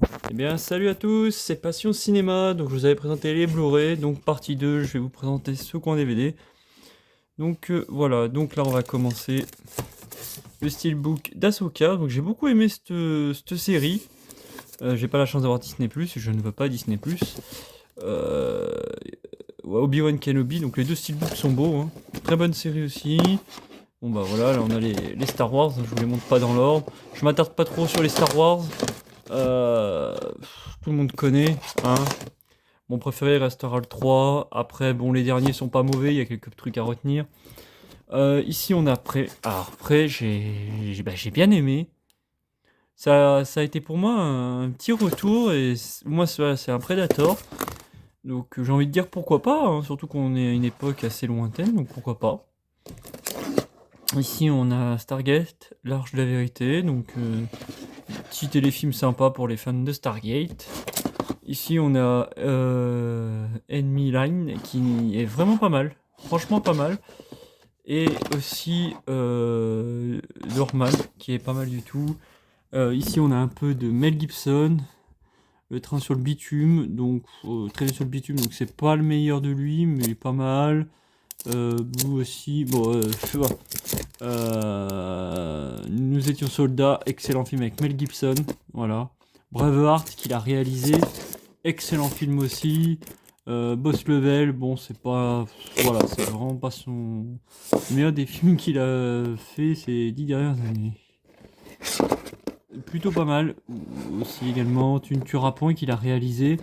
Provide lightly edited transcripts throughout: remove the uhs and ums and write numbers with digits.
Eh bien, salut à tous, c'est Passion Cinéma. Donc, je vous avais présenté les Blu-ray. Donc, partie 2, je vais vous présenter ce qu'en DVD. Donc, voilà. Donc, là, on va commencer le steelbook d'Ahsoka. Donc, j'ai beaucoup aimé cette série. J'ai pas la chance d'avoir Disney+, je ne veux pas Disney+. Euh, ouais, Obi-Wan Kenobi. Donc, les deux steelbooks sont beaux, hein. Très bonne série aussi. Bon, bah voilà, là, on a les Star Wars. Je vous les montre pas dans l'ordre. Je m'attarde pas trop sur les Star Wars. Euh, Tout le monde connaît, hein. Mon préféré restera le 3. Après, bon, les derniers sont pas mauvais, il y a quelques trucs à retenir. Ici, on a Prey. Alors, Prey, j'ai bien aimé. Ça a été pour moi un petit retour. Et moi, c'est un Predator. Donc, j'ai envie de dire pourquoi pas, hein, surtout qu'on est à une époque assez lointaine, donc pourquoi pas. Ici, on a Stargate, l'Arche de la Vérité. Donc, petit téléfilm sympa pour les fans de Stargate. Ici, on a Enemy Line qui est vraiment pas mal, franchement pas mal. Et aussi Normal qui est pas mal du tout. Ici, on a un peu de Mel Gibson, le train sur le bitume. Donc, traîner sur le bitume, donc c'est pas le meilleur de lui, mais pas mal. Blue aussi. Bon, je vois. Nous étions soldats, excellent film avec Mel Gibson. Voilà. Braveheart qu'il a réalisé. Excellent film aussi. Boss Level, bon, c'est pas. Voilà, c'est vraiment pas son. Le meilleur des films qu'il a fait ces 10 dernières années. Plutôt pas mal. Aussi également, Tu ne tueras point qu'il a réalisé.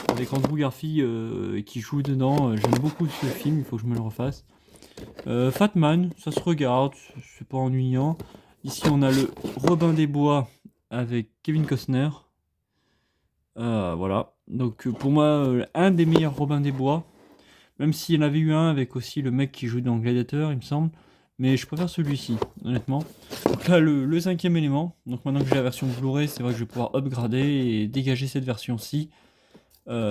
Avec Andrew Garfield qui joue dedans. J'aime beaucoup ce film, il faut que je me le refasse. Fat Man, ça se regarde, c'est pas ennuyant. Ici, on a le Robin des Bois avec Kevin Costner. Voilà. Donc pour moi, un des meilleurs Robin des Bois. Même s'il y en avait eu un avec aussi le mec qui joue dans Gladiator, il me semble. Mais je préfère celui-ci, honnêtement. Donc là, le cinquième élément. Donc maintenant que j'ai la version Blu-ray, c'est vrai que je vais pouvoir upgrader et dégager cette version-ci.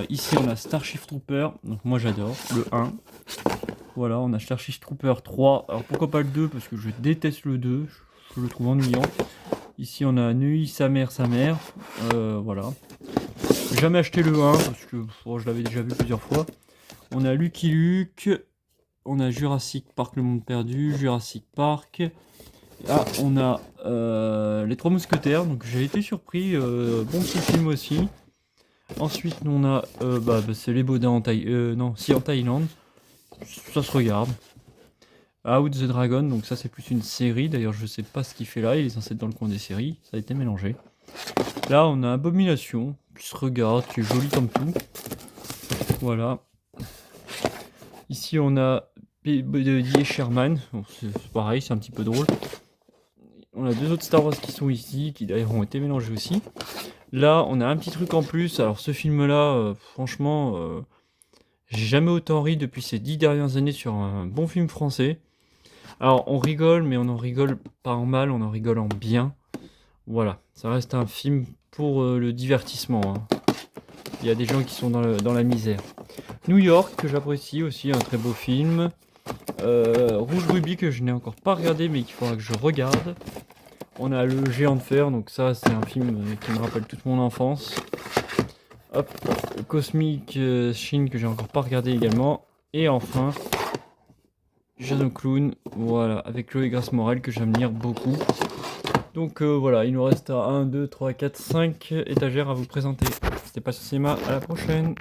Ici, on a Starship Trooper. Donc moi, j'adore. Le 1. Voilà, on a Starship Trooper 3. Alors pourquoi pas le 2? Parce que je déteste le 2. Je le trouve ennuyant. Ici, on a Neuilly, sa mère, sa mère. Voilà. J'ai jamais acheté le 1 parce que je l'avais déjà vu plusieurs fois. On a Lucky Luke. On a Jurassic Park, le monde perdu. Jurassic Park. Ah, on a Les Trois Mousquetaires. Donc j'ai été surpris. Bon petit film aussi. Ensuite, on a c'est les Baudins en Thaïlande. Non, si en Thaïlande. Ça se regarde. Out the Dragon, donc ça c'est plus une série. D'ailleurs, je sais pas ce qu'il fait là. Il est censé être dans le coin des séries. Ça a été mélangé. Là, on a Abomination qui se regarde, qui est joli comme tout. Voilà. Ici, on a D.A. Sherman. Bon, c'est pareil, c'est un petit peu drôle. On a deux autres Star Wars qui sont ici, qui d'ailleurs ont été mélangés aussi. Là, on a un petit truc en plus. Alors, ce film-là, franchement, j'ai jamais autant ri depuis ces 10 dernières années sur un bon film français. Alors, on rigole, mais on en rigole pas en mal, on en rigole en bien. Voilà, ça reste un film pour le divertissement, hein. Il y a des gens qui sont dans la misère. New York, que j'apprécie aussi, un très beau film. Rouge Ruby, que je n'ai encore pas regardé, mais qu'il faudra que je regarde. On a Le Géant de Fer, donc ça, c'est un film qui me rappelle toute mon enfance. Hop, Cosmic Shin, que j'ai encore pas regardé également. Et enfin, Jason Clown, voilà, avec Chloé Grace Moretz, que j'aime lire beaucoup. Donc voilà, il nous reste à 1, 2, 3, 4, 5 étagères à vous présenter. C'était Passion Cinéma, à la prochaine.